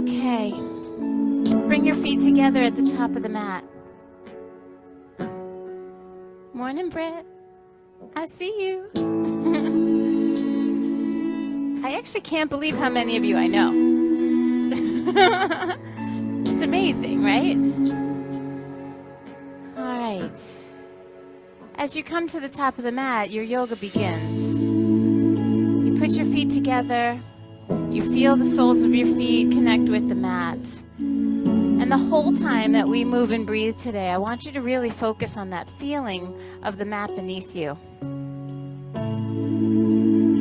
Okay. Bring your feet together at the top of the mat. Morning, Britt. I see you. I actually can't believe how many of you I know. It's amazing, right? All right. As you come to the top of the mat, your yoga begins. You put your feet together. You feel the soles of your feet connect with the mat. And the whole time that we move and breathe today, I want you to really focus on that feeling of the mat beneath you.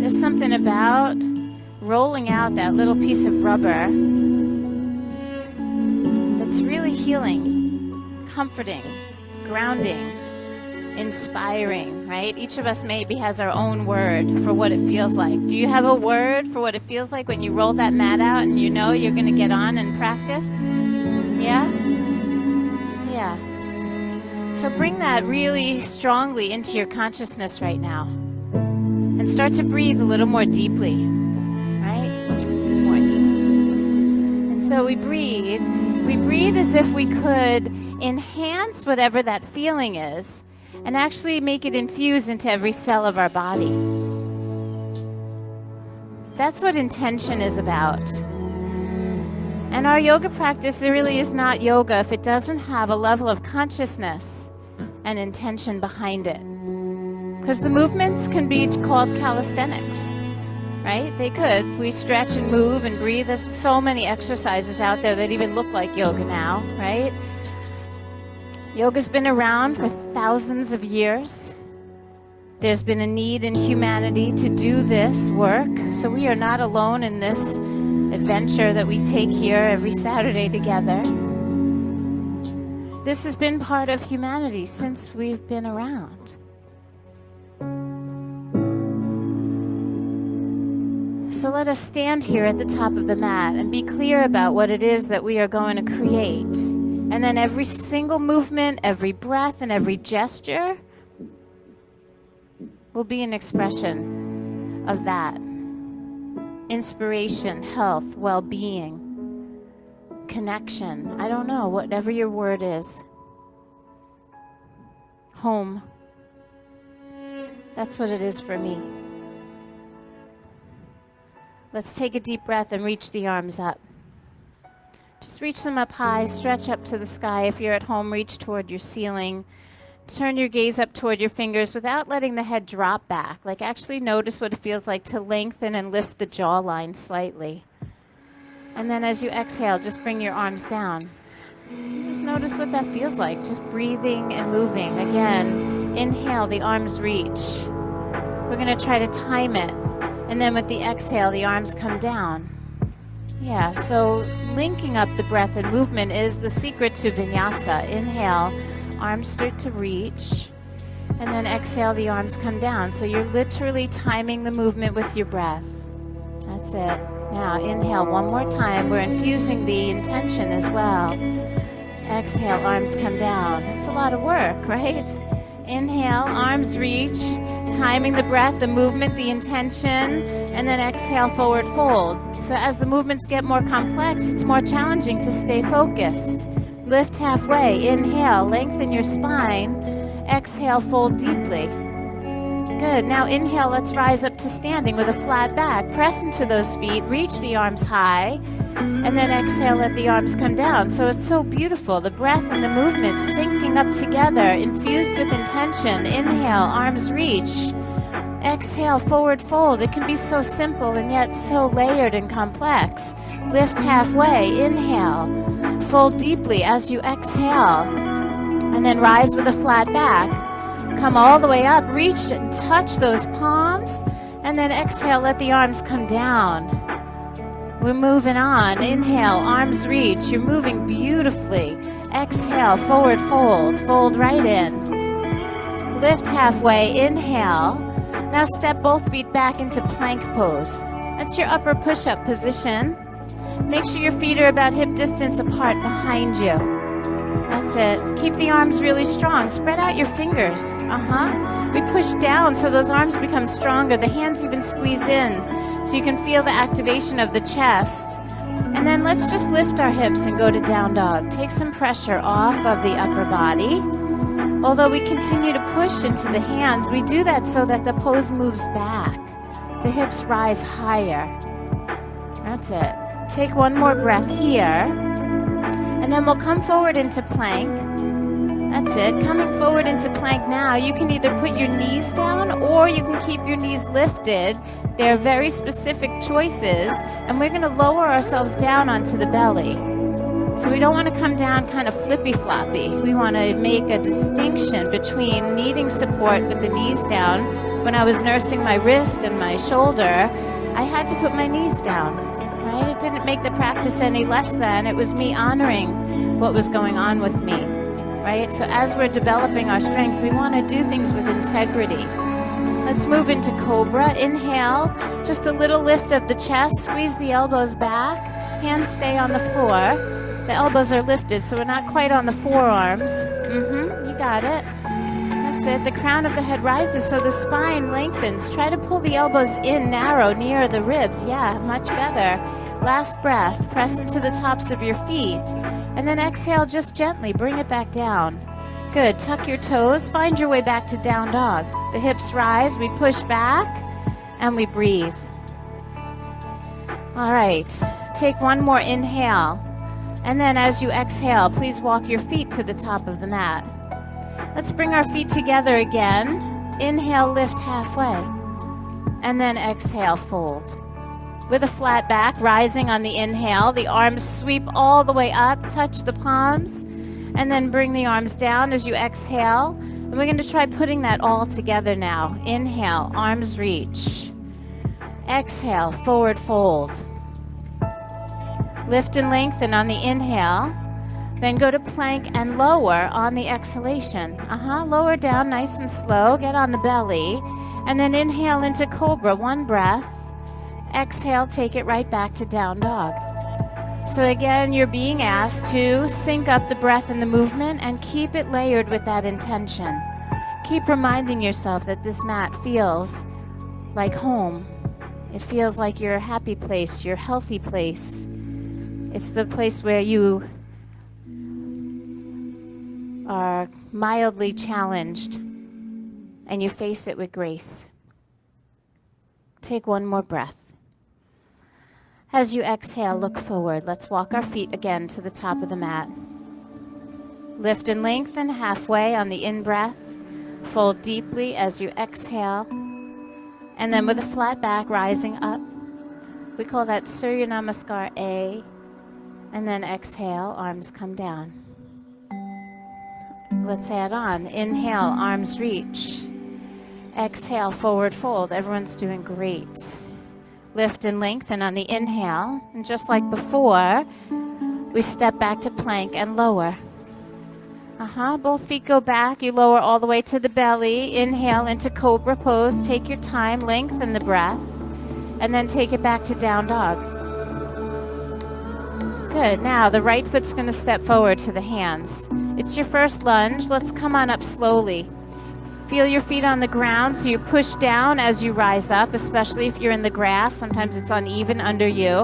There's something about rolling out that little piece of rubber that's really healing, comforting, grounding, inspiring, right? Each of us maybe has our own word for what it feels like. Do you have a word for what it feels like when you roll that mat out and you know you're going to get on and practice? Yeah? Yeah. So bring that really strongly into your consciousness right now. And start to breathe a little more deeply. Right? More deep. And so we breathe. We breathe as if we could enhance whatever that feeling is and actually make it infuse into every cell of our body. That's what intention is about. And our yoga practice, it really is not yoga if it doesn't have a level of consciousness and intention behind it. Because the movements can be called calisthenics, right? They could. We stretch and move and breathe. There's so many exercises out there that even look like yoga now, right? Yoga's been around for thousands of years. There's been a need in humanity to do this work, so we are not alone in this adventure that we take here every Saturday together. This has been part of humanity since we've been around. So let us stand here at the top of the mat and be clear about what it is that we are going to create. And then every single movement, every breath, and every gesture will be an expression of that. Inspiration, health, well-being, connection. I don't know, whatever your word is. Home. That's what it is for me. Let's take a deep breath and reach the arms up. Just reach them up high, stretch up to the sky. If you're at home, reach toward your ceiling. Turn your gaze up toward your fingers without letting the head drop back. Like actually notice what it feels like to lengthen and lift the jawline slightly. And then as you exhale, just bring your arms down. Just notice what that feels like, just breathing and moving. Again, inhale, the arms reach. We're going to try to time it. And then with the exhale, the arms come down. Yeah, so linking up the breath and movement is the secret to Vinyasa. Inhale, arms start to reach, and then exhale, the arms come down. So you're literally timing the movement with your breath. That's it. Now inhale one more time. We're infusing the intention as well. Exhale, arms come down. It's a lot of work, right? Inhale, arms reach, timing the breath, the movement, the intention, and then exhale, forward fold. So as the movements get more complex, it's more challenging to stay focused. Lift halfway, inhale, lengthen your spine, exhale, fold deeply. Good, now inhale, let's rise up to standing with a flat back. Press into those feet, reach the arms high, and then exhale, let the arms come down. So it's so beautiful, the breath and the movement syncing up together, infused with intention. Inhale, arms reach. Exhale, forward fold. It can be so simple and yet so layered and complex. Lift halfway, inhale. Fold deeply as you exhale. And then rise with a flat back. Come all the way up, reach and touch those palms. And then exhale, let the arms come down. We're moving on. Inhale, arms reach. You're moving beautifully. Exhale, forward fold. Fold right in. Lift halfway, inhale. Now step both feet back into plank pose. That's your upper push-up position. Make sure your feet are about hip distance apart behind you. That's it. Keep the arms really strong. Spread out your fingers. We push down so those arms become stronger. The hands even squeeze in so you can feel the activation of the chest. And then let's just lift our hips and go to down dog. Take some pressure off of the upper body. Although we continue to push into the hands, we do that so that the pose moves back. The hips rise higher. That's it. Take one more breath here. And then we'll come forward into plank. That's it. Coming forward into plank now, you can either put your knees down or you can keep your knees lifted. They're very specific choices. And we're going to lower ourselves down onto the belly. So we don't want to come down kind of flippy-floppy. We want to make a distinction between needing support with the knees down. When I was nursing my wrist and my shoulder, I had to put my knees down, right? It didn't make the practice any less than. It was me honoring what was going on with me, right? So as we're developing our strength, we want to do things with integrity. Let's move into Cobra. Inhale, just a little lift of the chest. Squeeze the elbows back. Hands stay on the floor. The elbows are lifted, so we're not quite on the forearms. You got it. That's it. The crown of the head rises, so the spine lengthens. Try to pull the elbows in narrow near the ribs. Yeah, much better. Last breath. Press into the tops of your feet. And then exhale just gently. Bring it back down. Good. Tuck your toes. Find your way back to down dog. The hips rise. We push back, and we breathe. All right. Take one more inhale. And then as you exhale, please walk your feet to the top of the mat. Let's bring our feet together again. Inhale, lift halfway. And then exhale, fold. With a flat back, rising on the inhale, the arms sweep all the way up, touch the palms, and then bring the arms down as you exhale. And we're going to try putting that all together now. Inhale, arms reach. Exhale, forward fold. Lift and lengthen on the inhale, then go to plank and lower on the exhalation. Lower down nice and slow, get on the belly, and then inhale into Cobra, one breath. Exhale, take it right back to down dog. So again, you're being asked to sync up the breath and the movement and keep it layered with that intention. Keep reminding yourself that this mat feels like home. It feels like your happy place, your healthy place. It's the place where you are mildly challenged and you face it with grace. Take one more breath. As you exhale, look forward. Let's walk our feet again to the top of the mat. Lift and lengthen halfway on the in-breath. Fold deeply as you exhale. And then with a flat back, rising up. We call that Surya namaskar A. And then exhale, arms come down. Let's add on. Inhale, arms reach. Exhale, forward fold. Everyone's doing great. Lift and lengthen on the inhale. And just like before, we step back to plank and lower. Both feet go back. You lower all the way to the belly. Inhale into Cobra pose. Take your time. Lengthen the breath. And then take it back to down dog. Good. Now the right foot's going to step forward to the hands. It's your first lunge. Let's come on up slowly. Feel your feet on the ground so you push down as you rise up, especially if you're in the grass. Sometimes it's uneven under you.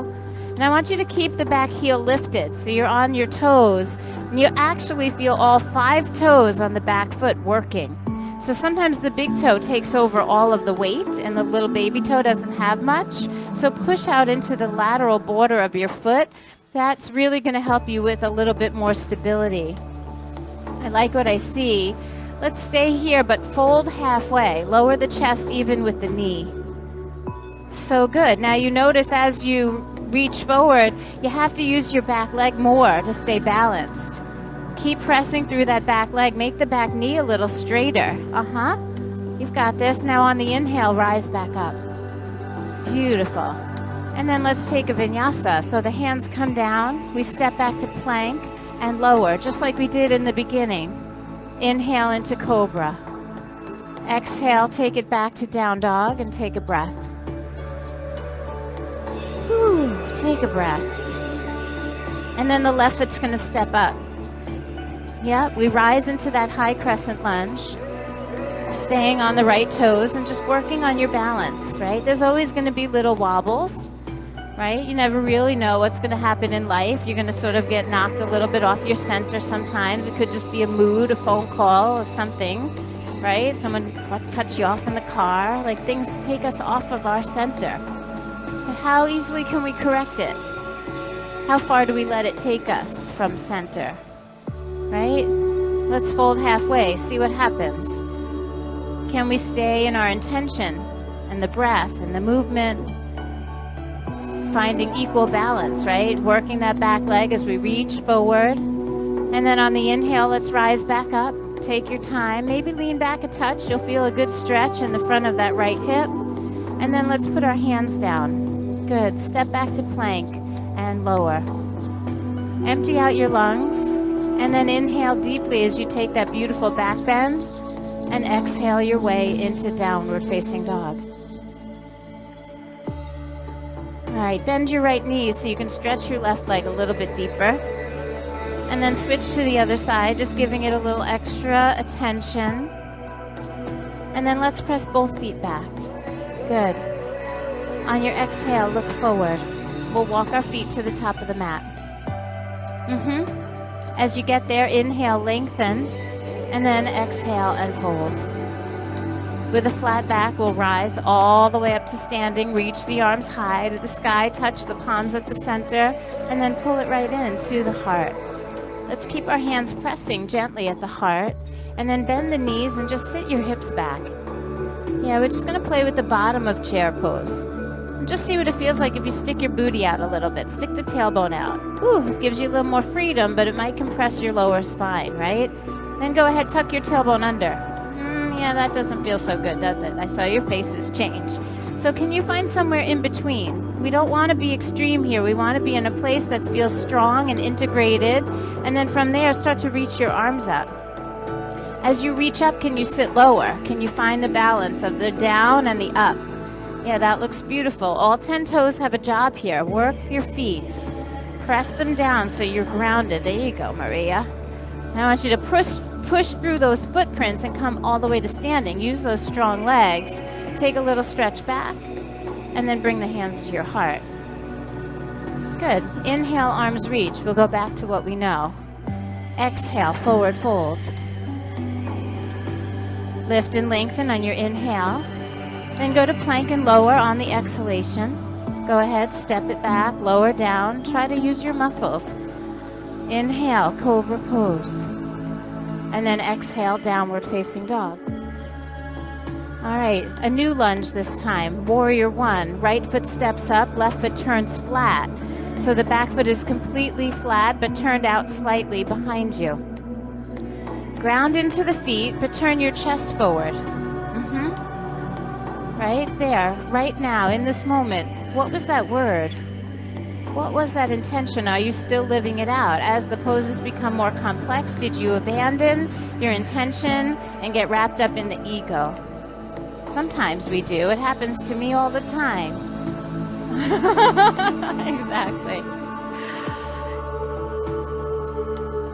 And I want you to keep the back heel lifted so you're on your toes. And you actually feel all 5 toes on the back foot working. So sometimes the big toe takes over all of the weight and the little baby toe doesn't have much. So push out into the lateral border of your foot. That's really going to help you with a little bit more stability. I like what I see. Let's stay here, but fold halfway. Lower the chest even with the knee. So good. Now you notice as you reach forward, you have to use your back leg more to stay balanced. Keep pressing through that back leg. Make the back knee a little straighter. You've got this. Now on the inhale, rise back up. Beautiful. And then let's take a vinyasa. So the hands come down. We step back to plank and lower, just like we did in the beginning. Inhale into Cobra. Exhale, take it back to down dog and take a breath. Take a breath. And then the left foot's going to step up. We rise into that high crescent lunge, staying on the right toes and just working on your balance, right? There's always going to be little wobbles. right? You never really know what's going to happen in life. You're going to sort of get knocked a little bit off your center sometimes. It could just be a mood, a phone call, or something, right? Someone cuts you off in the car. Like, things take us off of our center. But how easily can we correct it? How far do we let it take us from center, right? Let's fold halfway, see what happens. Can we stay in our intention and the breath and the movement? Finding equal balance, right? Working that back leg as we reach forward. And then on the inhale, let's rise back up. Take your time. Maybe lean back a touch. You'll feel a good stretch in the front of that right hip. And then let's put our hands down. Good. Step back to plank and lower. Empty out your lungs. And then inhale deeply as you take that beautiful back bend. And exhale your way into downward facing dog. All right, bend your right knee so you can stretch your left leg a little bit deeper. And then switch to the other side, just giving it a little extra attention. And then let's press both feet back. Good. On your exhale, look forward. We'll walk our feet to the top of the mat. As you get there, inhale, lengthen, and then exhale and fold. With a flat back, we'll rise all the way up to standing, reach the arms high to the sky, touch the palms at the center, and then pull it right in to the heart. Let's keep our hands pressing gently at the heart, and then bend the knees and just sit your hips back. Yeah, we're just going to play with the bottom of chair pose. Just see what it feels like if you stick your booty out a little bit. Stick the tailbone out. Ooh, it gives you a little more freedom, but it might compress your lower spine, right? Then go ahead, tuck your tailbone under. Yeah, that doesn't feel so good, does it? I saw your faces change. So can you find somewhere in between? We don't want to be extreme here. We want to be in a place that feels strong and integrated. And then from there, start to reach your arms up. As you reach up, can you sit lower? Can you find the balance of the down and the up? Yeah, that looks beautiful. All 10 toes have a job here. Work your feet. Press them down so you're grounded. There you go, Maria. I want you to push through those footprints and come all the way to standing. Use those strong legs. Take a little stretch back, and then bring the hands to your heart. Good. Inhale, arms reach. We'll go back to what we know. Exhale, forward fold. Lift and lengthen on your inhale. Then go to plank and lower on the exhalation. Go ahead, step it back, lower down. Try to use your muscles. Inhale, cobra pose. And then exhale, downward facing dog. All right, a new lunge this time. Warrior one. Right foot steps up, left foot turns flat. So the back foot is completely flat, but turned out slightly behind you. Ground into the feet, but turn your chest forward. Right there, right now, in this moment. What was that word? What was that intention? Are you still living it out? As the poses become more complex, did you abandon your intention and get wrapped up in the ego? Sometimes we do. It happens to me all the time. Exactly.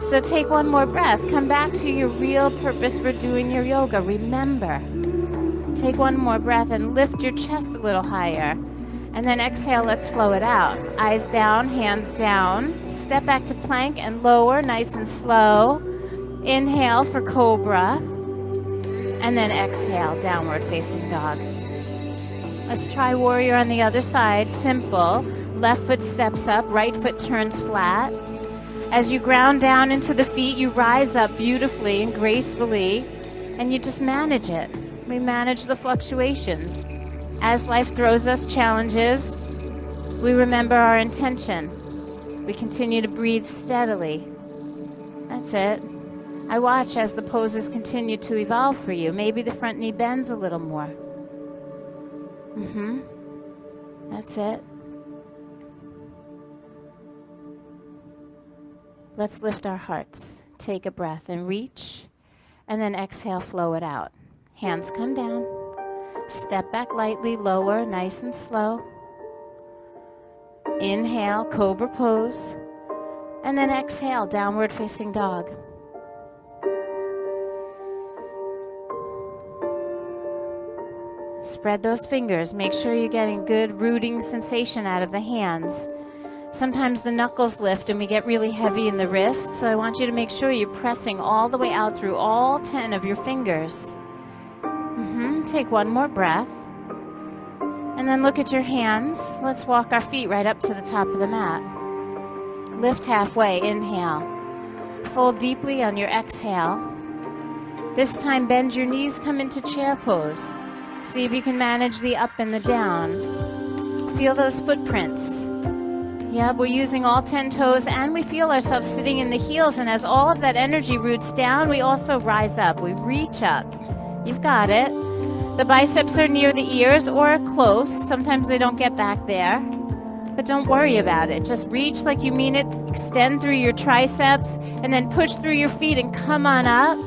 So take one more breath. Come back to your real purpose for doing your yoga. Remember. Take one more breath and lift your chest a little higher. And then exhale, let's flow it out. Eyes down, hands down. Step back to plank and lower, nice and slow. Inhale for cobra. And then exhale, downward facing dog. Let's try warrior on the other side. Simple. Left foot steps up, right foot turns flat. As you ground down into the feet, you rise up beautifully and gracefully, and you just manage it. We manage the fluctuations. As life throws us challenges, we remember our intention. We continue to breathe steadily. That's it. I watch as the poses continue to evolve for you. Maybe the front knee bends a little more. That's it. Let's lift our hearts. Take a breath and reach, and then exhale, flow it out. Hands come down. Step back lightly, lower, nice and slow. Inhale, cobra pose. And then exhale, downward facing dog. Spread those fingers. Make sure you're getting good rooting sensation out of the hands. Sometimes the knuckles lift and we get really heavy in the wrist, so I want you to make sure you're pressing all the way out through all 10 of your fingers. Take one more breath. And then look at your hands. Let's walk our feet right up to the top of the mat. Lift halfway, inhale. Fold deeply on your exhale. This time bend your knees, come into chair pose. See if you can manage the up and the down. Feel those footprints. Yeah, we're using all 10 toes and we feel ourselves sitting in the heels, and as all of that energy roots down, we also rise up. We reach up. You've got it. The biceps are near the ears or close. Sometimes they don't get back there, but don't worry about it. Just reach like you mean it. Extend through your triceps and then push through your feet and come on up.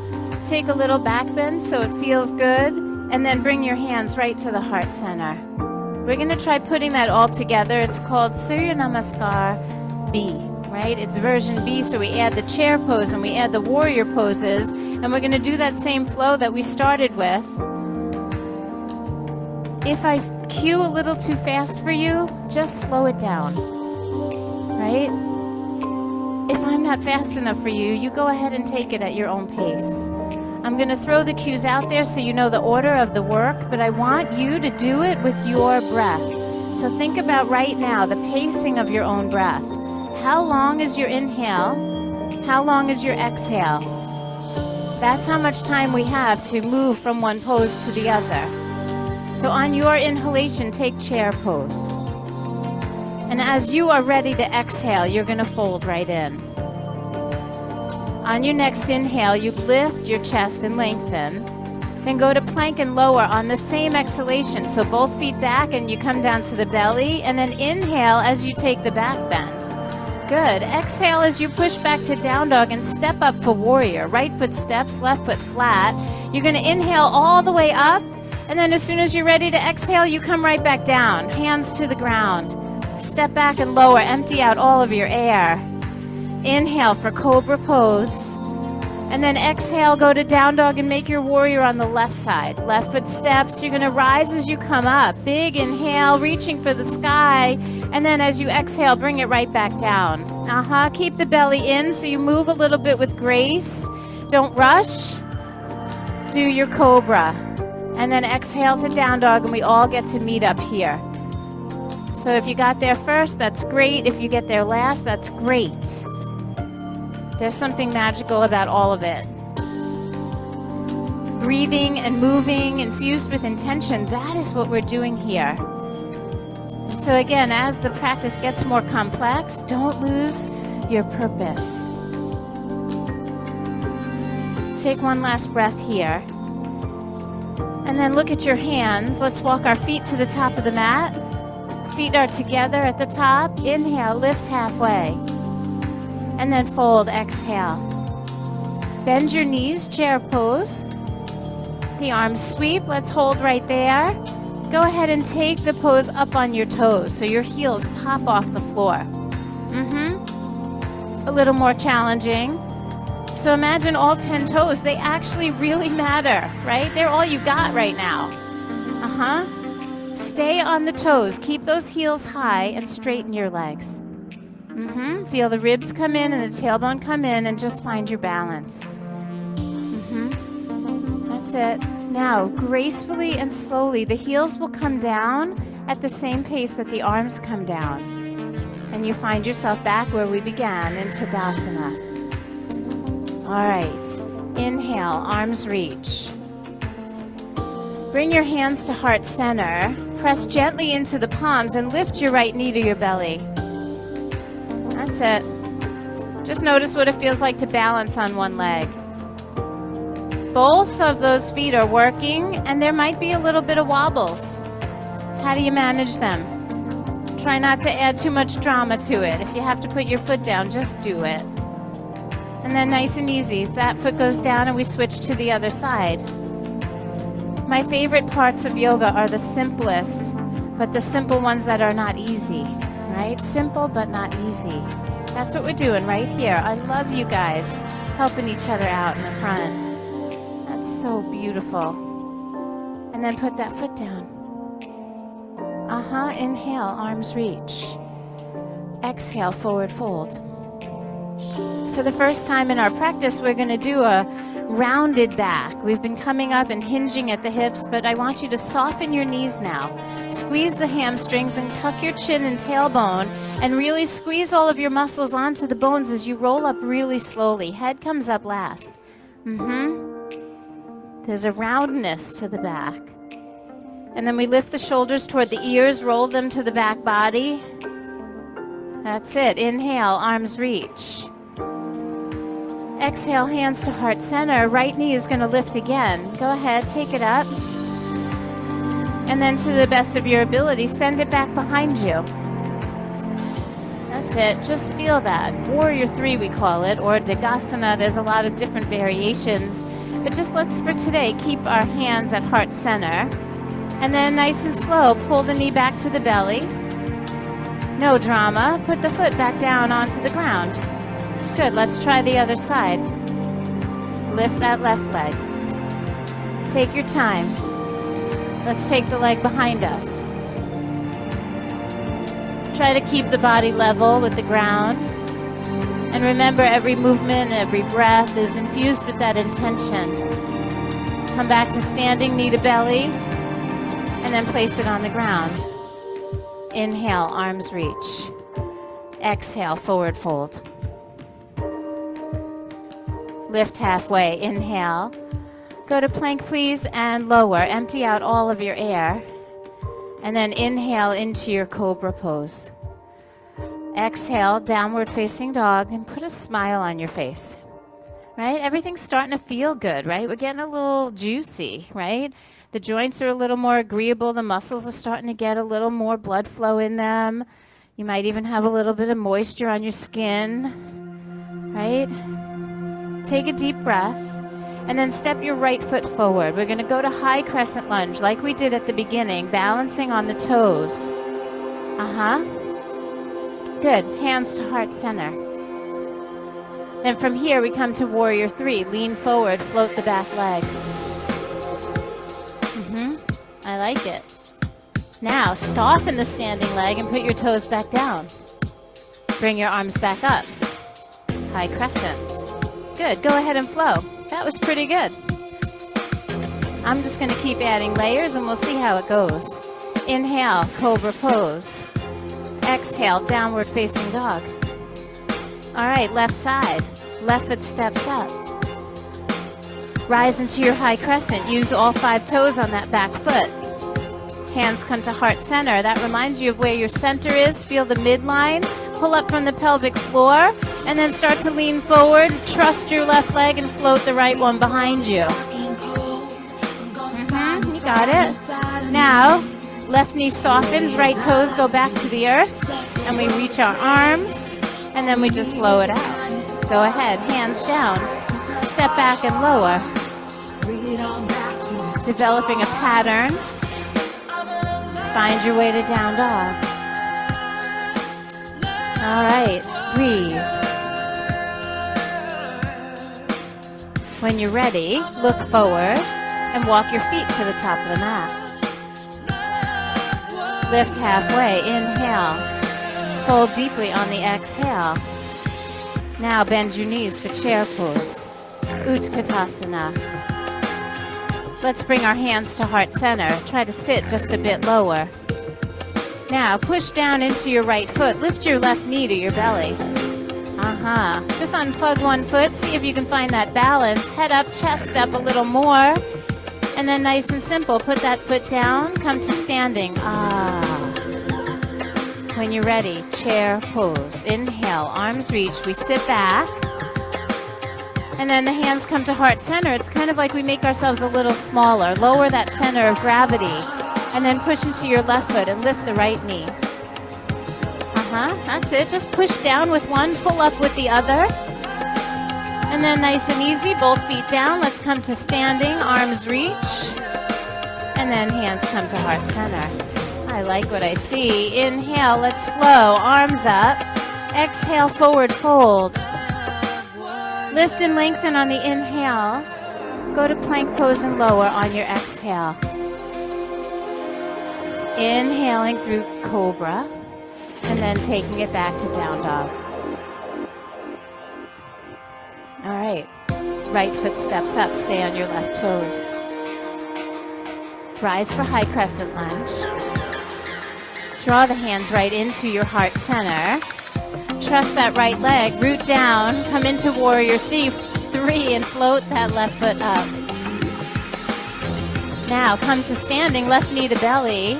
Take a little back bend so it feels good, and then bring your hands right to the heart center. We're going to try putting that all together. It's called Surya namaskar B, right? It's version B, so we add the chair pose and we add the warrior poses, and we're going to do that same flow that we started with. If I cue a little too fast for you, just slow it down, right? If I'm not fast enough for you, you go ahead and take it at your own pace. I'm going to throw the cues out there so you know the order of the work, but I want you to do it with your breath. So think about right now the pacing of your own breath. How long is your inhale? How long is your exhale? That's how much time we have to move from one pose to the other. So on your inhalation, take chair pose. And as you are ready to exhale, you're going to fold right in. On your next inhale, you lift your chest and lengthen. Then go to plank and lower on the same exhalation. So both feet back and you come down to the belly. And then inhale as you take the back bend. Good. Exhale as you push back to down dog and step up for warrior. Right foot steps, left foot flat. You're going to inhale all the way up. And then as soon as you're ready to exhale, you come right back down. Hands to the ground. Step back and lower. Empty out all of your air. Inhale for cobra pose. And then exhale, go to down dog and make your warrior on the left side. Left foot steps. You're going to rise as you come up. Big inhale, reaching for the sky. And then as you exhale, bring it right back down. Keep the belly in so you move a little bit with grace. Don't rush. Do your cobra. And then exhale to down dog, and we all get to meet up here. So if you got there first, that's great. If you get there last, that's great. There's something magical about all of it. Breathing and moving, infused with intention, that is what we're doing here. And so again, as the practice gets more complex, don't lose your purpose. Take one last breath here. And then look at your hands. Let's walk our feet to the top of the mat. Feet are together at the top. Inhale, lift halfway. And then fold, exhale. Bend your knees, chair pose. The arms sweep, let's hold right there. Go ahead and take the pose up on your toes so your heels pop off the floor. A little more challenging. So imagine all 10 toes, they actually really matter, right? They're all you got right now. Stay on the toes, keep those heels high and straighten your legs. Feel the ribs come in and the tailbone come in, and just find your balance. That's it. Now, gracefully and slowly, the heels will come down at the same pace that the arms come down. And you find yourself back where we began in Tadasana. All right. Inhale, arms reach. Bring your hands to heart center. Press gently into the palms and lift your right knee to your belly. That's it. Just notice what it feels like to balance on one leg. Both of those feet are working, and there might be a little bit of wobbles. How do you manage them? Try not to add too much drama to it. If you have to put your foot down, just do it. And then nice and easy, that foot goes down and we switch to the other side. My favorite parts of yoga are the simplest, but the simple ones that are not easy, right? Simple but not easy. That's what we're doing right here. I love you guys helping each other out in the front. That's so beautiful. And then put that foot down. Inhale, arms reach. Exhale, forward fold. For the first time in our practice, we're going to do a rounded back. We've been coming up and hinging at the hips, but I want you to soften your knees now. Squeeze the hamstrings and tuck your chin and tailbone and really squeeze all of your muscles onto the bones as you roll up really slowly. Head comes up last. There's a roundness to the back. And then we lift the shoulders toward the ears, roll them to the back body. That's it. Inhale, arms reach. Exhale, hands to heart center. Right knee is going to lift again. Go ahead, take it up. And then to the best of your ability, send it back behind you. That's it. Just feel that. Warrior 3, we call it, or Dagasana. There's a lot of different variations. But just let's, for today, keep our hands at heart center. And then nice and slow, pull the knee back to the belly. No drama. Put the foot back down onto the ground. Good. Let's try the other side. Lift that left leg. Take your time. Let's take the leg behind us. Try to keep the body level with the ground. And remember, every movement, every breath is infused with that intention. Come back to standing, knee to belly, and then place it on the ground. Inhale, arms reach. Exhale, forward fold. Lift halfway. Inhale. Go to plank, please, and lower. Empty out all of your air. And then inhale into your cobra pose. Exhale, downward facing dog, and put a smile on your face. Right? Everything's starting to feel good, right? We're getting a little juicy, right? The joints are a little more agreeable. The muscles are starting to get a little more blood flow in them. You might even have a little bit of moisture on your skin, right? Take a deep breath. And then step your right foot forward. We're going to go to high crescent lunge like we did at the beginning, balancing on the toes. Good. Hands to heart center. Then from here we come to warrior 3. Lean forward, float the back leg. I like it. Now soften the standing leg and put your toes back down. Bring your arms back up. High crescent. Good. Go ahead and flow. That was pretty good. I'm just going to keep adding layers and we'll see how it goes. Inhale, cobra pose. Exhale, downward facing dog. All right, left side. Left foot steps up. Rise into your high crescent. Use all 5 toes on that back foot. Hands come to heart center. That reminds you of where your center is. Feel the midline. Pull up from the pelvic floor. And then start to lean forward, trust your left leg, and float the right one behind you. You got it. Now, left knee softens, right toes go back to the earth, and we reach our arms, and then we just flow it out. Go ahead, hands down, step back and lower. Developing a pattern. Find your way to down dog. All right, breathe. When you're ready, look forward and walk your feet to the top of the mat. Lift halfway, inhale. Fold deeply on the exhale. Now bend your knees for chair pose. Utkatasana. Let's bring our hands to heart center. Try to sit just a bit lower. Now push down into your right foot. Lift your left knee to your belly. Just unplug one foot. See if you can find that balance. Head up, chest up a little more. And then nice and simple, put that foot down. Come to standing. When you're ready, chair pose. Inhale, arms reach. We sit back. And then the hands come to heart center. It's kind of like we make ourselves a little smaller. Lower that center of gravity. And then push into your left foot and lift the right knee. That's it. Just push down with one, pull up with the other. And then nice and easy, both feet down. Let's come to standing, arms reach. And then hands come to heart center. I like what I see. Inhale, let's flow, arms up. Exhale, forward fold. Lift and lengthen on the inhale. Go to plank pose and lower on your exhale. Inhaling through cobra, and then taking it back to down dog. All right. Right foot steps up, stay on your left toes. Rise for high crescent lunge. Draw the hands right into your heart center. Trust that right leg, root down, come into warrior three and float that left foot up. Now come to standing, left knee to belly.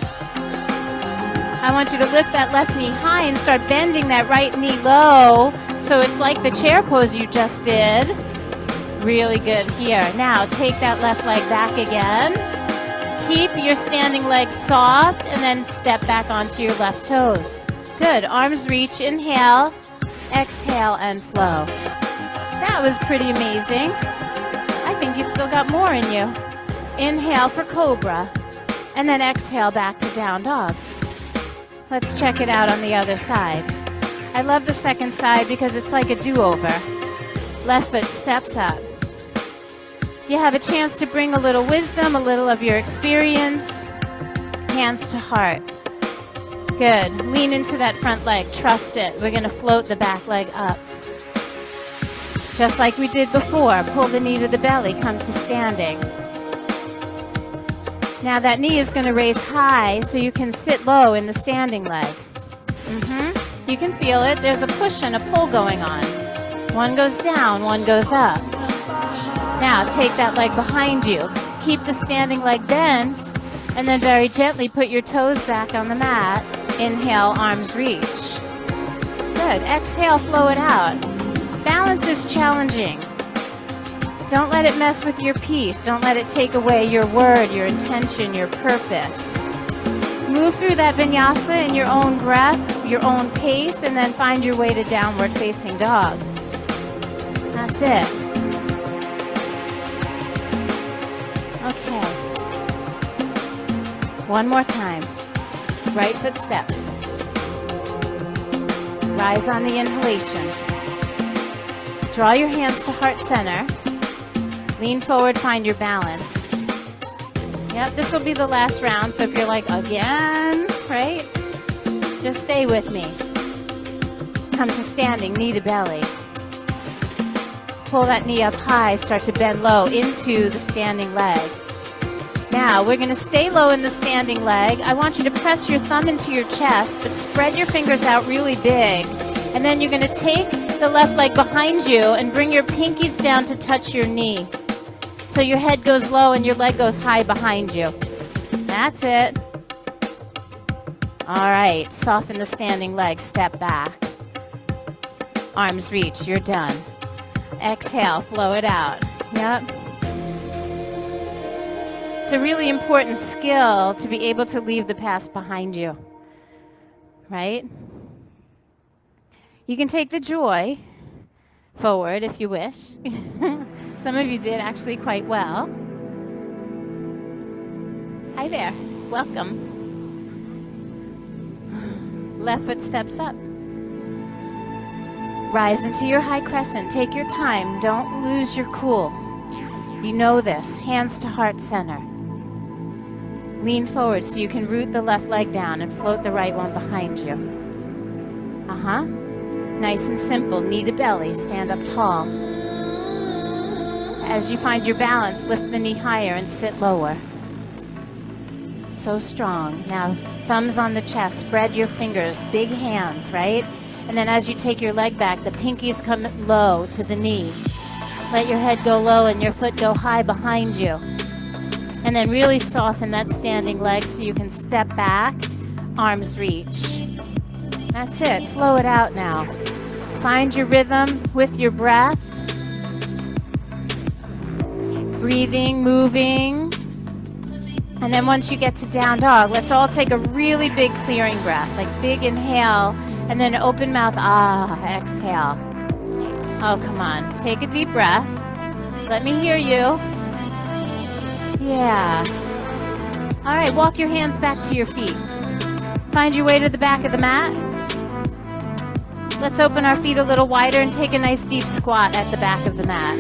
I want you to lift that left knee high and start bending that right knee low so it's like the chair pose you just did. Really good here. Now take that left leg back again. Keep your standing leg soft and then step back onto your left toes. Good. Arms reach. Inhale, exhale, and flow. That was pretty amazing. I think you still got more in you. Inhale for cobra, and then exhale back to down dog. Let's check it out on the other side. I love the second side because it's like a do-over. Left foot steps up. You have a chance to bring a little wisdom, a little of your experience. Hands to heart. Good. Lean into that front leg. Trust it. We're going to float the back leg up. Just like we did before. Pull the knee to the belly. Come to standing. Now that knee is going to raise high so you can sit low in the standing leg. You can feel it. There's a push and a pull going on. One goes down, one goes up. Now take that leg behind you. Keep the standing leg bent, and then very gently put your toes back on the mat. Inhale, arms reach. Good. Exhale, flow it out. Balance is challenging. Don't let it mess with your peace. Don't let it take away your word, your intention, your purpose. Move through that vinyasa in your own breath, your own pace, and then find your way to downward facing dog. That's it. Okay. One more time. Right foot steps. Rise on the inhalation. Draw your hands to heart center. Lean forward, find your balance. Yep, this will be the last round, so if you're like, again, right? Just stay with me. Come to standing, knee to belly. Pull that knee up high, start to bend low into the standing leg. Now, we're going to stay low in the standing leg. I want you to press your thumb into your chest, but spread your fingers out really big. And then you're going to take the left leg behind you and bring your pinkies down to touch your knee. So your head goes low and your leg goes high behind you. That's it. All right, soften the standing leg, step back. Arms reach, you're done. Exhale, flow it out. Yep. It's a really important skill to be able to leave the past behind you, right? You can take the joy forward if you wish. Some of you did actually quite well. Hi there. Welcome. Left foot steps up. Rise into your high crescent. Take your time. Don't lose your cool. You know this. Hands to heart center. Lean forward so you can root the left leg down and float the right one behind you. Nice and simple. Knee to belly. Stand up tall. As you find your balance, lift the knee higher and sit lower. So strong. Now, thumbs on the chest. Spread your fingers. Big hands, right? And then as you take your leg back, the pinkies come low to the knee. Let your head go low and your foot go high behind you. And then really soften that standing leg so you can step back, arms reach. That's it. Flow it out now. Find your rhythm with your breath. Breathing, moving. And then once you get to down dog, let's all take a really big clearing breath, like big inhale, and then open mouth, exhale. Oh, come on. Take a deep breath. Let me hear you. Yeah. All right, walk your hands back to your feet. Find your way to the back of the mat. Let's open our feet a little wider and take a nice deep squat at the back of the mat.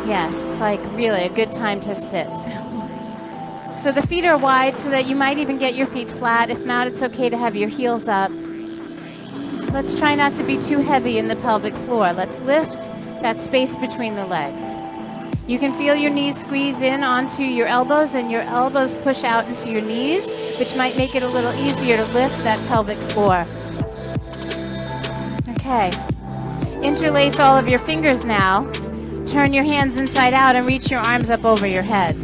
Yes, it's like really a good time to sit. So the feet are wide so that you might even get your feet flat. If not, it's okay to have your heels up. Let's try not to be too heavy in the pelvic floor. Let's lift that space between the legs. You can feel your knees squeeze in onto your elbows and your elbows push out into your knees, which might make it a little easier to lift that pelvic floor. Okay. Interlace all of your fingers now. Turn your hands inside out and reach your arms up over your head.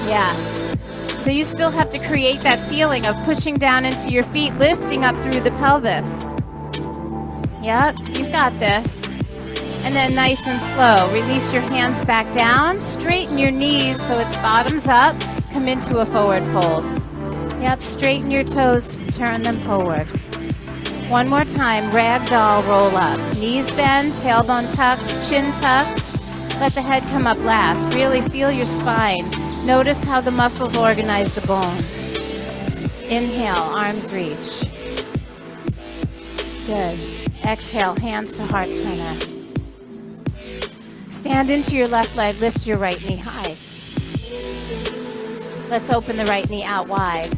Yeah. So you still have to create that feeling of pushing down into your feet, lifting up through the pelvis. Yep, you've got this. And then nice and slow, release your hands back down, straighten your knees so it's bottoms up, come into a forward fold. Yep, straighten your toes, turn them forward. One more time, ragdoll roll up. Knees bend, tailbone tucks, chin tucks. Let the head come up last. Really feel your spine. Notice how the muscles organize the bones. Inhale, arms reach. Good. Exhale, hands to heart center. Stand into your left leg, lift your right knee high. Let's open the right knee out wide.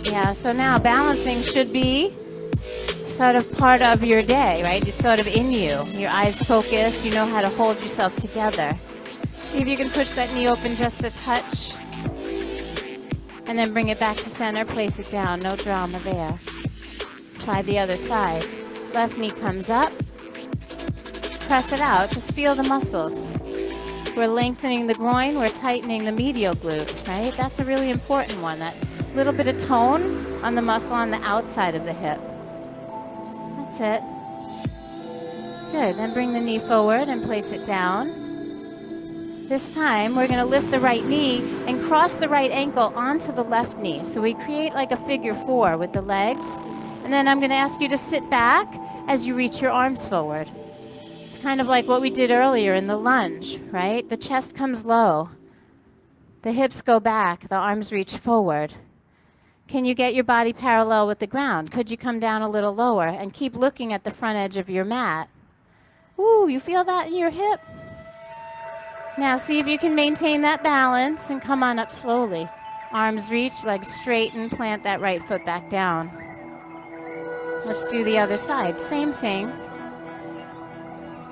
Yeah, so now balancing should be sort of part of your day, right? It's sort of in you. Your eyes focus, you know how to hold yourself together. See if you can push that knee open just a touch. And then bring it back to center, place it down, no drama there. Try the other side. Left knee comes up. Press it out, just feel the muscles. We're lengthening the groin, we're tightening the medial glute, right? That's a really important one, that little bit of tone on the muscle on the outside of the hip. That's it. Good, then bring the knee forward and place it down. This time, we're gonna lift the right knee and cross the right ankle onto the left knee. So we create like a figure 4 with the legs. And then I'm gonna ask you to sit back as you reach your arms forward. Kind of like what we did earlier in the lunge, right? The chest comes low. The hips go back. The arms reach forward. Can you get your body parallel with the ground? Could you come down a little lower and keep looking at the front edge of your mat? Ooh, you feel that in your hip? Now see if you can maintain that balance and come on up slowly. Arms reach, legs straighten, plant that right foot back down. Let's do the other side. Same thing.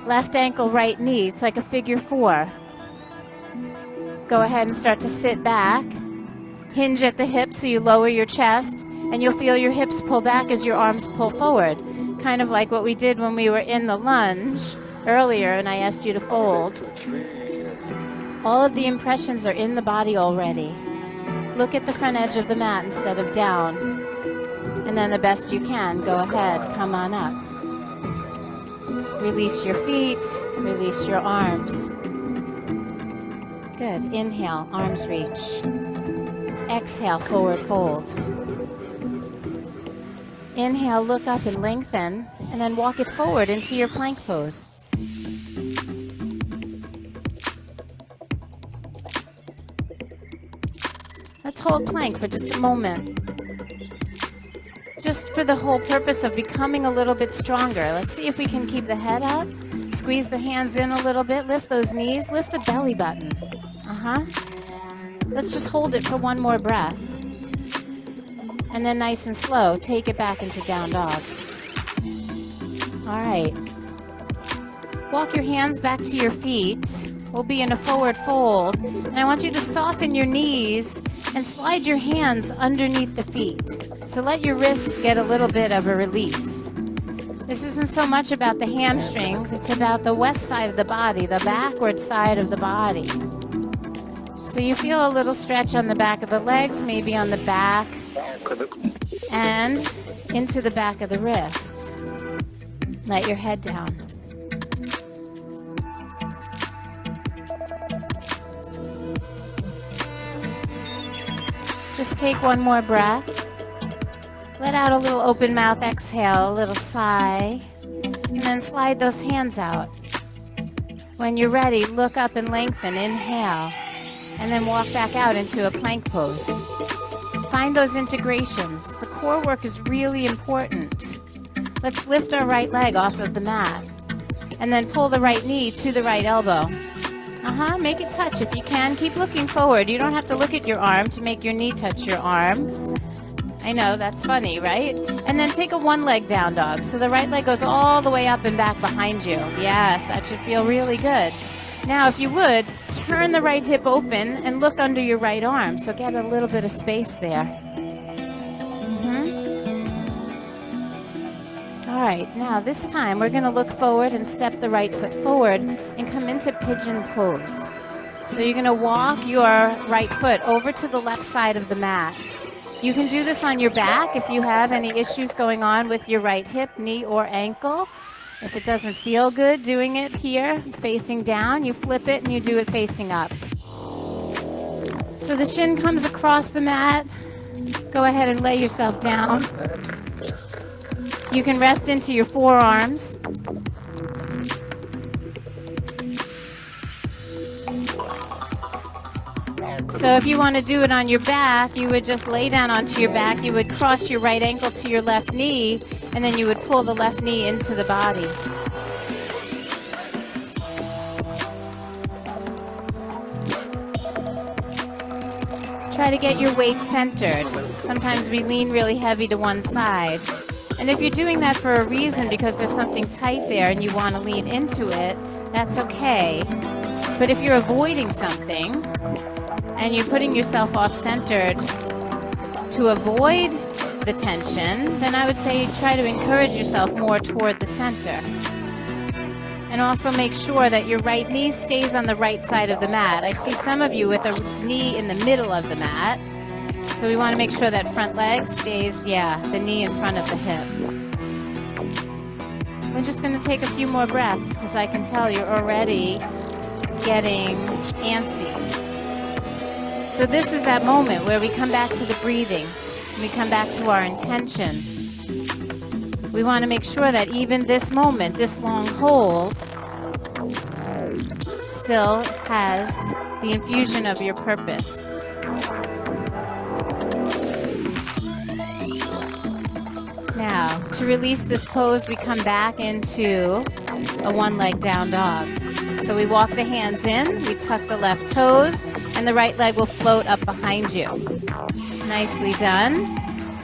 Left ankle, right knee. It's like a figure 4. Go ahead and start to sit back. Hinge at the hips so you lower your chest, and you'll feel your hips pull back as your arms pull forward. Kind of like what we did when we were in the lunge earlier and I asked you to fold. All of the impressions are in the body already. Look at the front edge of the mat instead of down. And then the best you can, go ahead, come on up. Release your feet, release your arms. Good. Inhale, arms reach. Exhale, forward fold. Inhale, look up and lengthen, and then walk it forward into your plank pose. Let's hold plank for just a moment. Just for the whole purpose of becoming a little bit stronger. Let's see if we can keep the head up. Squeeze the hands in a little bit. Lift those knees. Lift the belly button. Let's just hold it for one more breath. And then nice and slow, take it back into down dog. All right. Walk your hands back to your feet. We'll be in a forward fold. And I want you to soften your knees and slide your hands underneath the feet. So let your wrists get a little bit of a release. This isn't so much about the hamstrings, it's about the west side of the body, the backward side of the body. So you feel a little stretch on the back of the legs, maybe on the back, and into the back of the wrist. Let your head down. Just take one more breath. Let out a little open mouth exhale, a little sigh, and then slide those hands out. When you're ready, look up and lengthen, inhale, and then walk back out into a plank pose. Find those integrations. The core work is really important. Let's lift our right leg off of the mat, and then pull the right knee to the right elbow. Make it touch. If you can, keep looking forward. You don't have to look at your arm to make your knee touch your arm. I know, that's funny, right? And then take a one leg down dog. So the right leg goes all the way up and back behind you. Yes, that should feel really good. Now, if you would, turn the right hip open and look under your right arm. So get a little bit of space there. All right, now this time we're going to look forward and step the right foot forward and come into pigeon pose. So you're going to walk your right foot over to the left side of the mat. You can do this on your back if you have any issues going on with your right hip, knee, or ankle. If it doesn't feel good doing it here, facing down, you flip it and you do it facing up. So the shin comes across the mat. Go ahead and lay yourself down. You can rest into your forearms. So if you want to do it on your back, you would just lay down onto your back. You would cross your right ankle to your left knee, and then you would pull the left knee into the body. Try to get your weight centered. Sometimes we lean really heavy to one side. And if you're doing that for a reason, because there's something tight there and you want to lean into it, that's okay. But if you're avoiding something and you're putting yourself off-centered to avoid the tension, then I would say try to encourage yourself more toward the center. And also make sure that your right knee stays on the right side of the mat. I see some of you with a knee in the middle of the mat. So we want to make sure that front leg stays, the knee in front of the hip. We're just going to take a few more breaths because I can tell you're already getting antsy. So this is that moment where we come back to the breathing. We come back to our intention. We want to make sure that even this moment, this long hold, still has the infusion of your purpose. Now, to release this pose, we come back into a one-leg down dog. So we walk the hands in, we tuck the left toes, and the right leg will float up behind you. Nicely done.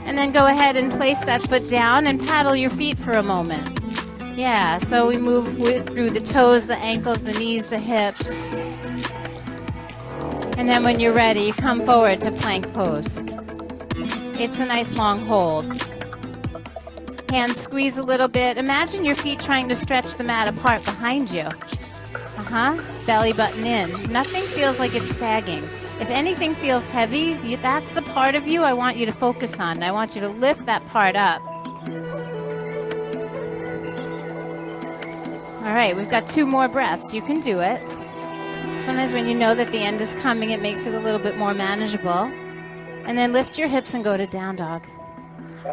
And then go ahead and place that foot down and paddle your feet for a moment. Yeah, so we move through the toes, the ankles, the knees, the hips. And then when you're ready, you come forward to plank pose. It's a nice long hold. Hands squeeze a little bit. Imagine your feet trying to stretch the mat apart behind you. Belly button in. Nothing feels like it's sagging. If anything feels heavy, that's the part of you I want you to focus on. I want you to lift that part up. All right, we've got 2 more breaths. You can do it. Sometimes when you know that the end is coming, it makes it a little bit more manageable. And then lift your hips and go to down dog.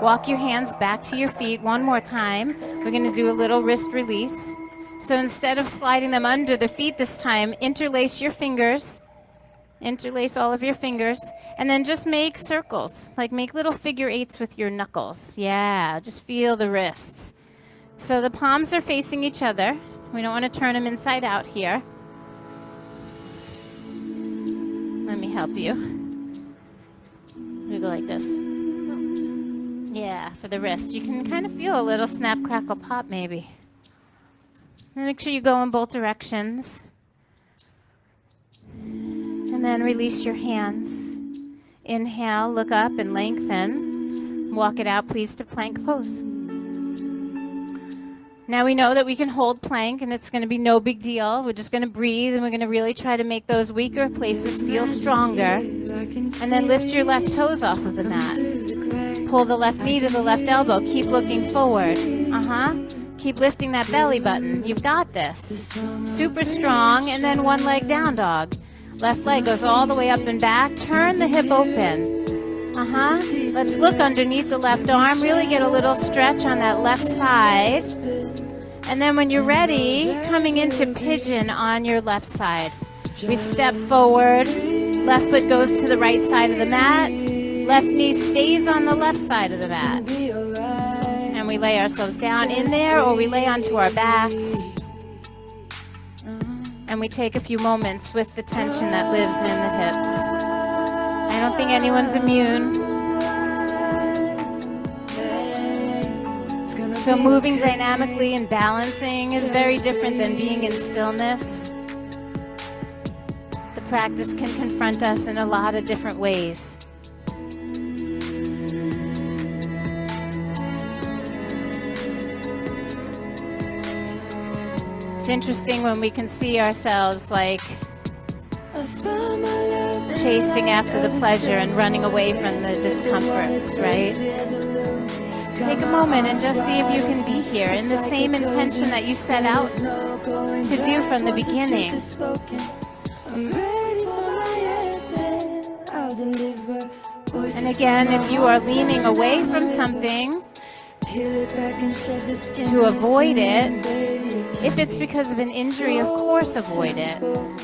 Walk your hands back to your feet one more time. We're going to do a little wrist release. So instead of sliding them under the feet this time, interlace your fingers. Interlace all of your fingers. And then just make circles. Like make little figure 8s with your knuckles. Yeah, just feel the wrists. So the palms are facing each other. We don't want to turn them inside out here. Let me help you. We go like this. Yeah, for the wrist. You can kind of feel a little snap, crackle, pop maybe. And make sure you go in both directions. And then release your hands. Inhale, look up and lengthen. Walk it out, please, to plank pose. Now we know that we can hold plank and it's going to be no big deal. We're just going to breathe and we're going to really try to make those weaker places feel stronger. And then lift your left toes off of the mat. Pull the left knee to the left elbow. Keep looking forward. Keep lifting that belly button. You've got this. Super strong. And then one leg down dog. Left leg goes all the way up and back. Turn the hip open. Let's look underneath the left arm. Really get a little stretch on that left side. And then when you're ready, coming into pigeon on your left side. We step forward. Left foot goes to the right side of the mat. Left knee stays on the left side of the mat. And we lay ourselves down in there, or we lay onto our backs. And we take a few moments with the tension that lives in the hips. I don't think anyone's immune. So moving dynamically and balancing is very different than being in stillness. The practice can confront us in a lot of different ways. It's interesting when we can see ourselves like chasing after the pleasure and running away from the discomforts, right? Take a moment and just see if you can be here in the same intention that you set out to do from the beginning. And again, if you are leaning away from something to avoid it, if it's because of an injury, of course avoid it.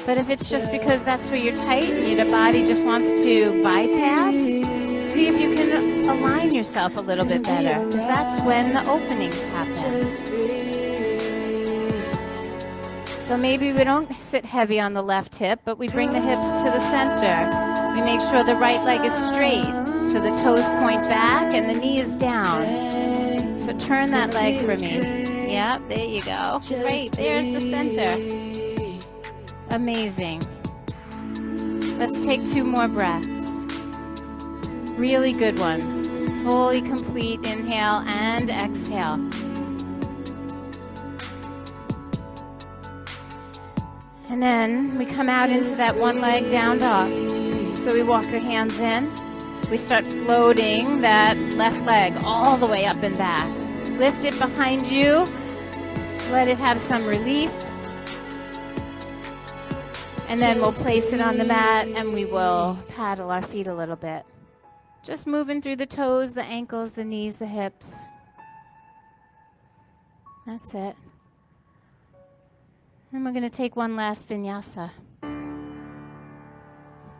But if it's just because that's where you're tight and your body just wants to bypass, see if you can align yourself a little bit better, because that's when the openings happen. So maybe we don't sit heavy on the left hip, but we bring the hips to the center. We make sure the right leg is straight, so the toes point back and the knee is down. So turn that leg for me. Yep, there you go. Great, there's the center. Amazing. Let's take 2 more breaths. Really good ones. Fully complete inhale and exhale. And then we come out into that one leg down dog. So we walk our hands in. We start floating that left leg all the way up and back. Lift it behind you. Let it have some relief. And then we'll place it on the mat and we will paddle our feet a little bit. Just moving through the toes, the ankles, the knees, the hips. That's it. And we're going to take one last vinyasa.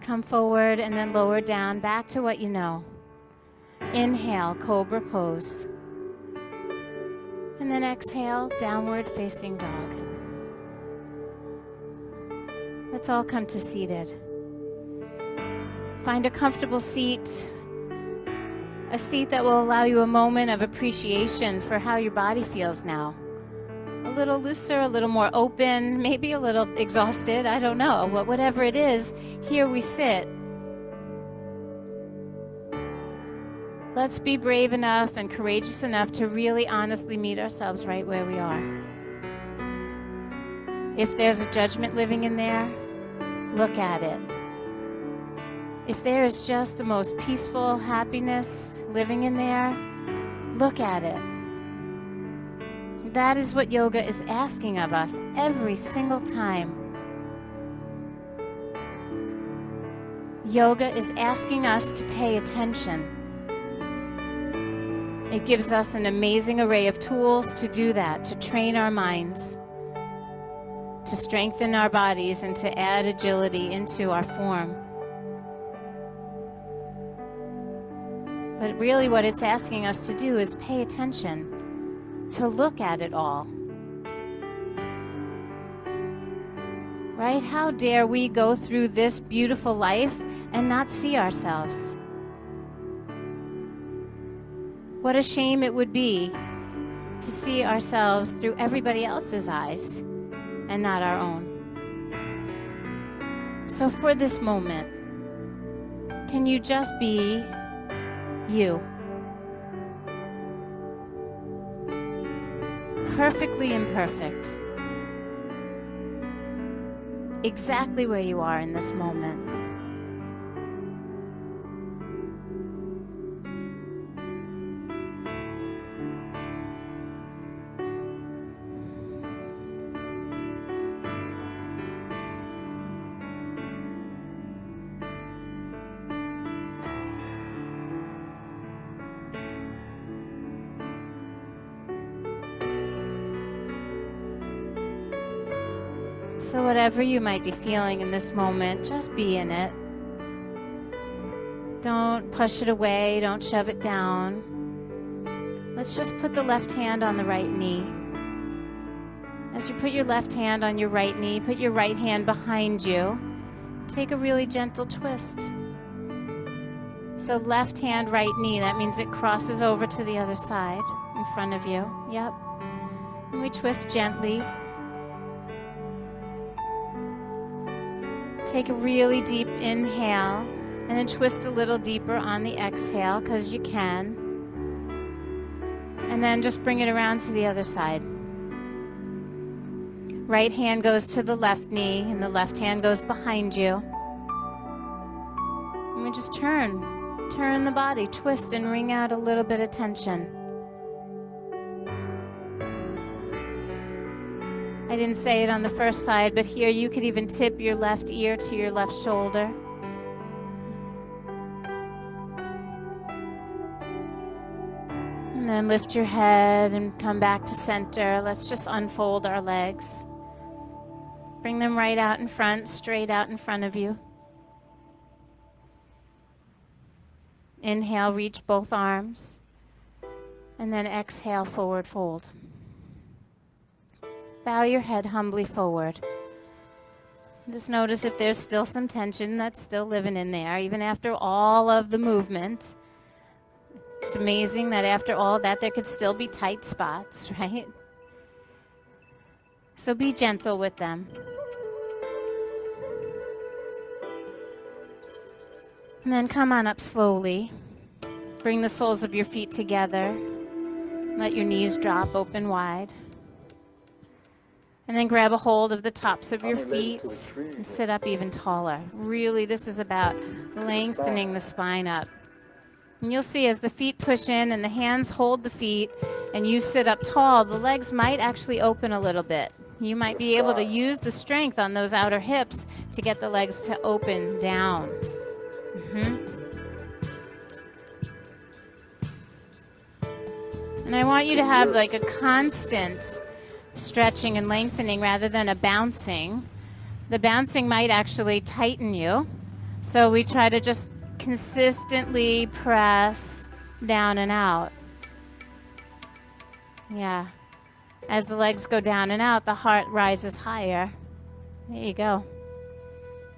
Come forward and then lower down back to what you know. Inhale, cobra pose. And then exhale, downward facing dog. Let's all come to seated. Find a comfortable seat. A seat that will allow you a moment of appreciation for how your body feels now. A little looser, a little more open, maybe a little exhausted, I don't know. But whatever it is, here we sit. Let's be brave enough and courageous enough to really honestly meet ourselves right where we are. If there's a judgment living in there, look at it. If there is just the most peaceful happiness living in there, look at it. That is what yoga is asking of us every single time. Yoga is asking us to pay attention. It gives us an amazing array of tools to do that, to train our minds, to strengthen our bodies, and to add agility into our form. But really what it's asking us to do is pay attention, to look at it all. Right? How dare we go through this beautiful life and not see ourselves? What a shame it would be to see ourselves through everybody else's eyes and not our own. So for this moment, can you just be you? Perfectly imperfect. Exactly where you are in this moment. So whatever you might be feeling in this moment, just be in it. Don't push it away, don't shove it down. Let's just put the left hand on the right knee. As you put your left hand on your right knee, put your right hand behind you. Take a really gentle twist. So left hand, right knee, that means it crosses over to the other side in front of you. Yep. And we twist gently. Take a really deep inhale and then twist a little deeper on the exhale because you can. And then just bring it around to the other side. Right hand goes to the left knee and the left hand goes behind you. And we just turn the body, twist and wring out a little bit of tension. I didn't say it on the first side, but here you could even tip your left ear to your left shoulder. And then lift your head and come back to center. Let's just unfold our legs. Bring them right out in front, straight out in front of you. Inhale, reach both arms. And then exhale, forward fold. Bow your head humbly forward. Just notice if there's still some tension that's still living in there, even after all of the movement. It's amazing that after all that, there could still be tight spots, right? So be gentle with them. And then come on up slowly. Bring the soles of your feet together. Let your knees drop open wide. And then grab a hold of the tops of your feet and sit up even taller. Really, this is about lengthening the spine up. And you'll see as the feet push in and the hands hold the feet and you sit up tall, the legs might actually open a little bit. You might be able to use the strength on those outer hips to get the legs to open down. And I want you to have like a constant stretching and lengthening rather than a bouncing. The bouncing might actually tighten you. So we try to just consistently press down and out. Yeah. As the legs go down and out, the heart rises higher. There you go.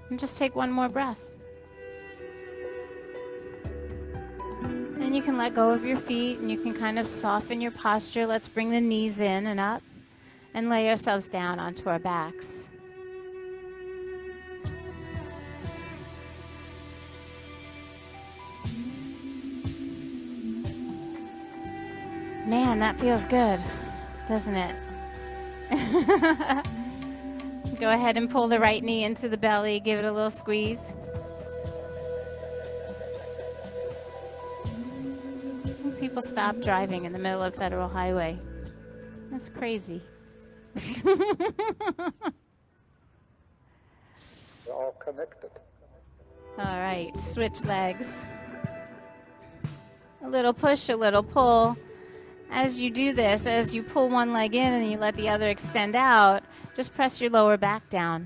And just take one more breath. And you can let go of your feet and you can kind of soften your posture. Let's bring the knees in and up and lay ourselves down onto our backs. Man, that feels good, doesn't it? Go ahead and pull the right knee into the belly. Give it a little squeeze. People stop driving in the middle of Federal Highway. That's crazy. They're all connected. All right, switch legs. A little push, a little pull. As you do this, as you pull one leg in and you let the other extend out, just press your lower back down.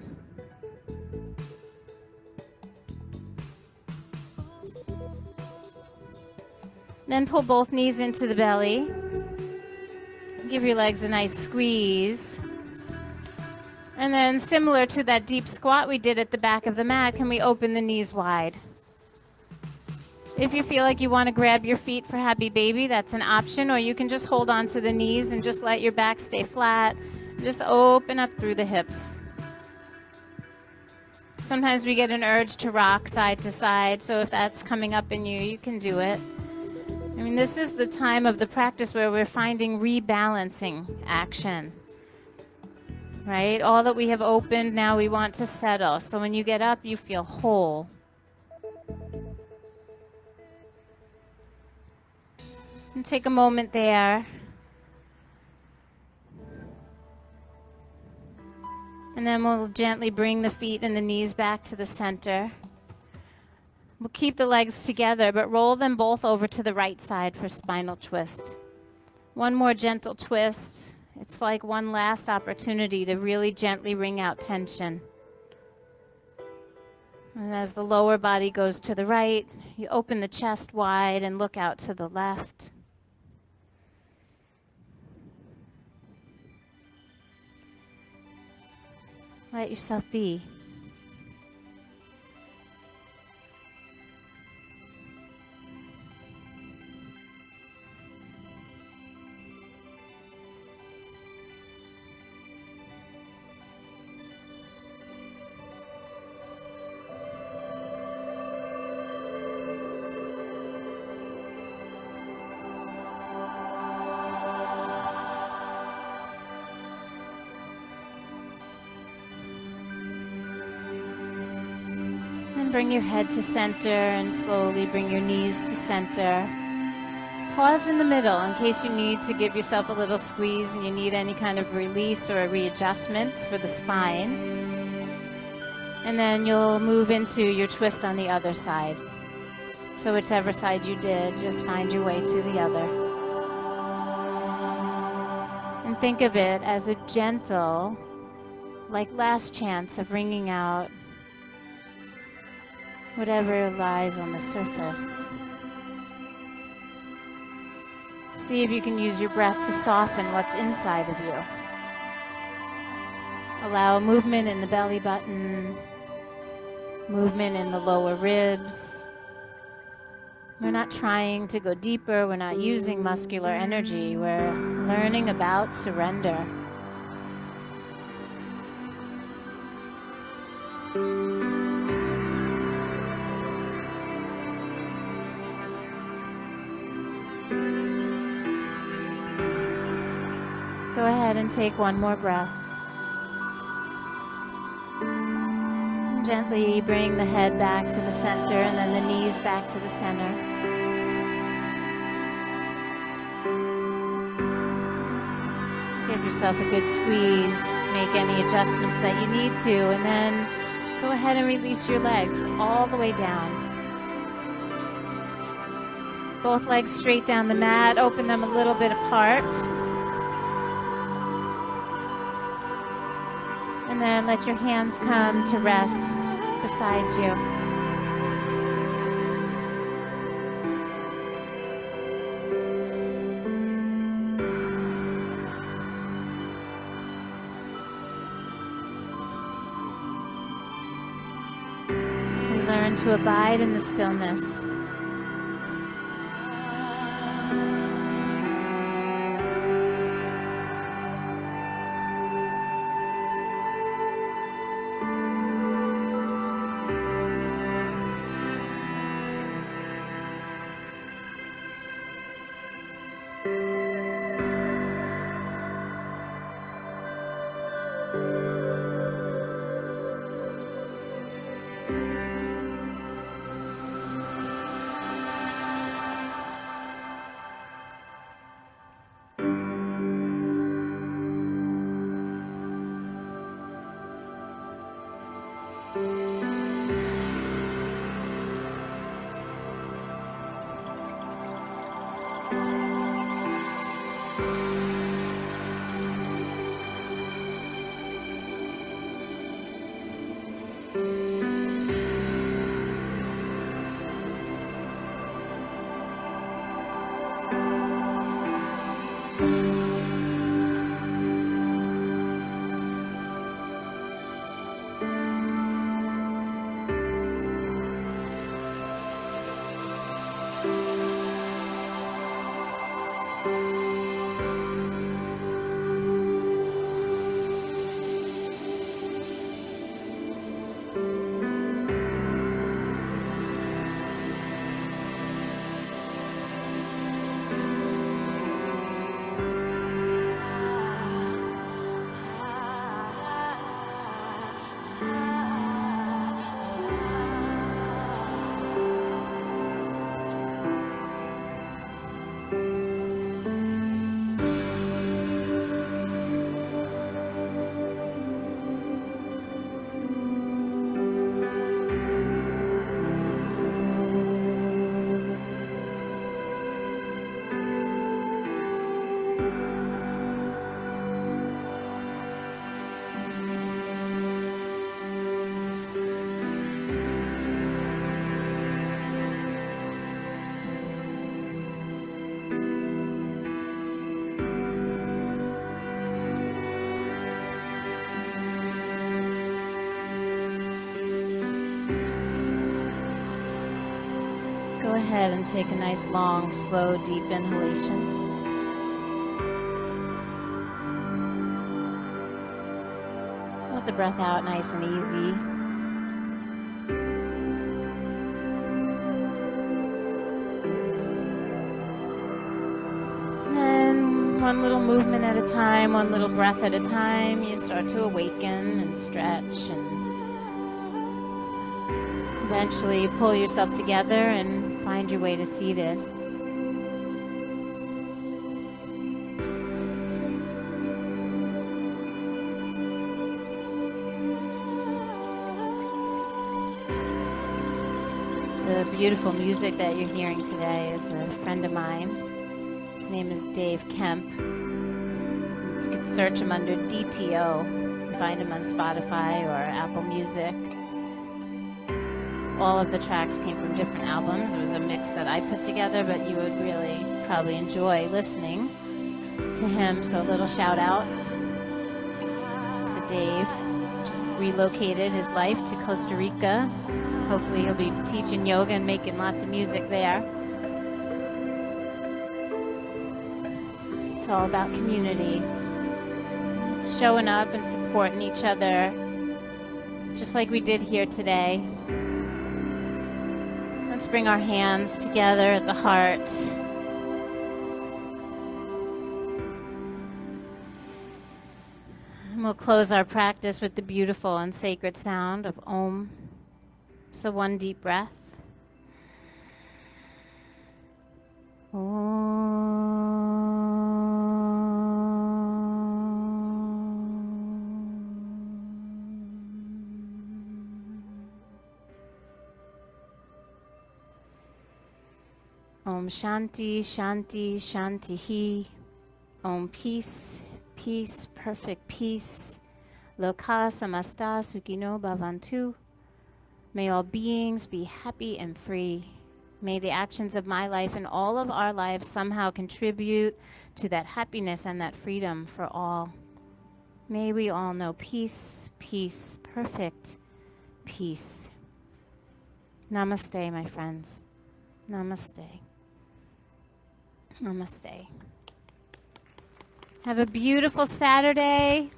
Then pull both knees into the belly. Give your legs a nice squeeze. And then similar to that deep squat we did at the back of the mat, can we open the knees wide? If you feel like you want to grab your feet for happy baby, that's an option, or you can just hold on to the knees and just let your back stay flat. Just open up through the hips. Sometimes we get an urge to rock side to side, so if that's coming up in you, you can do it. I mean, this is the time of the practice where we're finding rebalancing action, right? All that we have opened, now we want to settle. So when you get up, you feel whole. And take a moment there. And then we'll gently bring the feet and the knees back to the center. We'll keep the legs together, but roll them both over to the right side for spinal twist. One more gentle twist. It's like one last opportunity to really gently wring out tension. And as the lower body goes to the right, you open the chest wide and look out to the left. Let yourself be. Bring your head to center and slowly bring your knees to center. Pause in the middle in case you need to give yourself a little squeeze and you need any kind of release or a readjustment for the spine. And then you'll move into your twist on the other side. So whichever side you did, just find your way to the other. And think of it as a gentle, like last chance of wringing out whatever lies on the surface. See if you can use your breath to soften what's inside of you. Allow movement in the belly button, movement in the lower ribs. We're not trying to go deeper. We're not using muscular energy. We're learning about surrender. Go ahead and take one more breath. Gently bring the head back to the center and then the knees back to the center. Give yourself a good squeeze. Make any adjustments that you need to, and then go ahead and release your legs all the way down. Both legs straight down the mat. Open them a little bit apart. And then let your hands come to rest beside you. And learn to abide in the stillness. ahead and take a nice, long, slow, deep inhalation. Let the breath out nice and easy. And one little movement at a time, one little breath at a time, you start to awaken and stretch and eventually pull yourself together and find your way to seated. The beautiful music that you're hearing today is a friend of mine. His name is Dave Kemp. You can search him under DTO. Find him on Spotify or Apple Music. All of the tracks came from different albums. It was a mix that I put together, but you would really probably enjoy listening to him. So a little shout out to Dave. Just relocated his life to Costa Rica. Hopefully he'll be teaching yoga and making lots of music there. It's all about community. Showing up and supporting each other, just like we did here today. Let's bring our hands together at the heart. And we'll close our practice with the beautiful and sacred sound of Om. So one deep breath. Om Shanti, Shanti, Shanti. Om peace, peace, perfect peace. Loka samasta sukhino bhavantu. May all beings be happy and free. May the actions of my life and all of our lives somehow contribute to that happiness and that freedom for all. May we all know peace, peace, perfect peace. Namaste, my friends. Namaste. Namaste. Have a beautiful Saturday.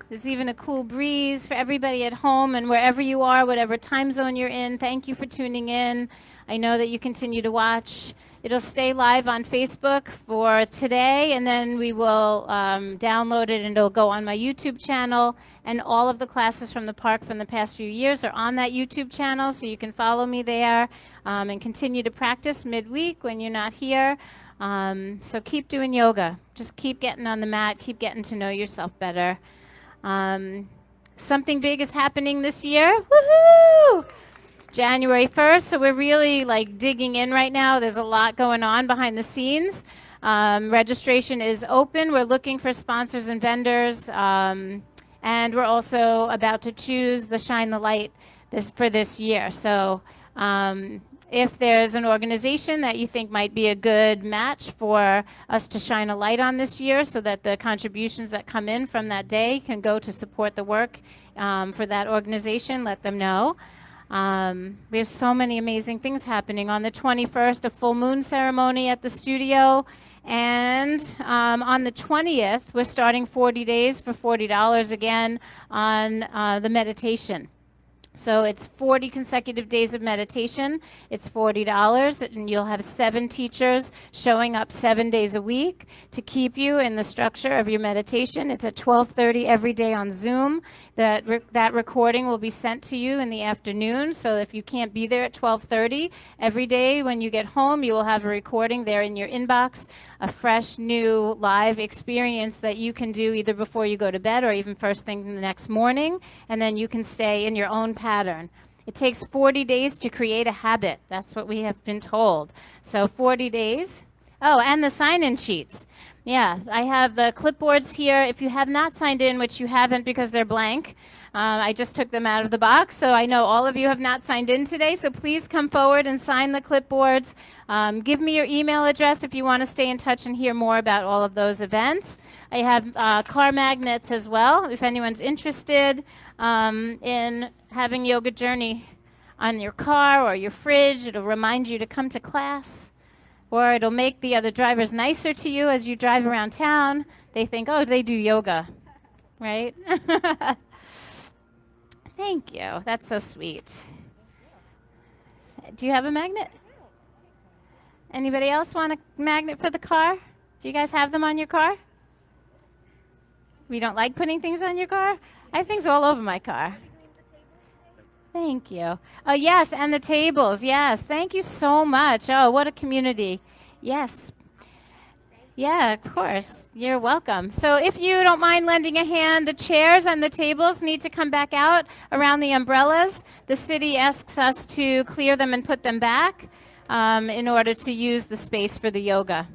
There's even a cool breeze for everybody at home and wherever you are, whatever time zone you're in. Thank you for tuning in. I know that you continue to watch. It'll stay live on Facebook for today, and then we will download it, and it'll go on my YouTube channel. And all of the classes from the park from the past few years are on that YouTube channel, so you can follow me there and continue to practice midweek when you're not here. So keep doing yoga. Just keep getting on the mat. Keep getting to know yourself better. Something big is happening this year. Woohoo! January 1st, so we're really like digging in right now. There's a lot going on behind the scenes. Registration is open. We're looking for sponsors and vendors, and we're also about to choose the Shine the Light for this year. So if there's an organization that you think might be a good match for us to shine a light on this year so that the contributions that come in from that day can go to support the work for that organization, let them know. We have so many amazing things happening. On the 21st, a full moon ceremony at the studio. And on the 20th, we're starting 40 days for $40 again on the meditation. So it's 40 consecutive days of meditation. It's $40, and you'll have 7 teachers showing up 7 days a week to keep you in the structure of your meditation. It's at 12:30 every day on Zoom. That recording will be sent to you in the afternoon. So if you can't be there at 12:30, every day when you get home, you will have a recording there in your inbox, a fresh, new, live experience that you can do either before you go to bed or even first thing the next morning, and then you can stay in your own pattern. It takes 40 days to create a habit. That's what we have been told. So 40 days. Oh, and the sign-in sheets. Yeah, I have the clipboards here. If you have not signed in, which you haven't because they're blank, I just took them out of the box. So I know all of you have not signed in today. So please come forward and sign the clipboards. Give me your email address if you want to stay in touch and hear more about all of those events. I have car magnets as well, if anyone's interested in having Yoga Journey on your car or your fridge. It'll remind you to come to class. Or it'll make the other drivers nicer to you as you drive around town. They think, oh, they do yoga, right? Thank you. That's so sweet. Do you have a magnet? Anybody else want a magnet for the car? Do you guys have them on your car? You don't like putting things on your car? I have things all over my car. Thank you. Oh, yes, and the tables. Yes, thank you so much. Oh, what a community. Yes. Yeah, of course. You're welcome. So if you don't mind lending a hand, the chairs and the tables need to come back out around the umbrellas. The city asks us to clear them and put them back in order to use the space for the yoga.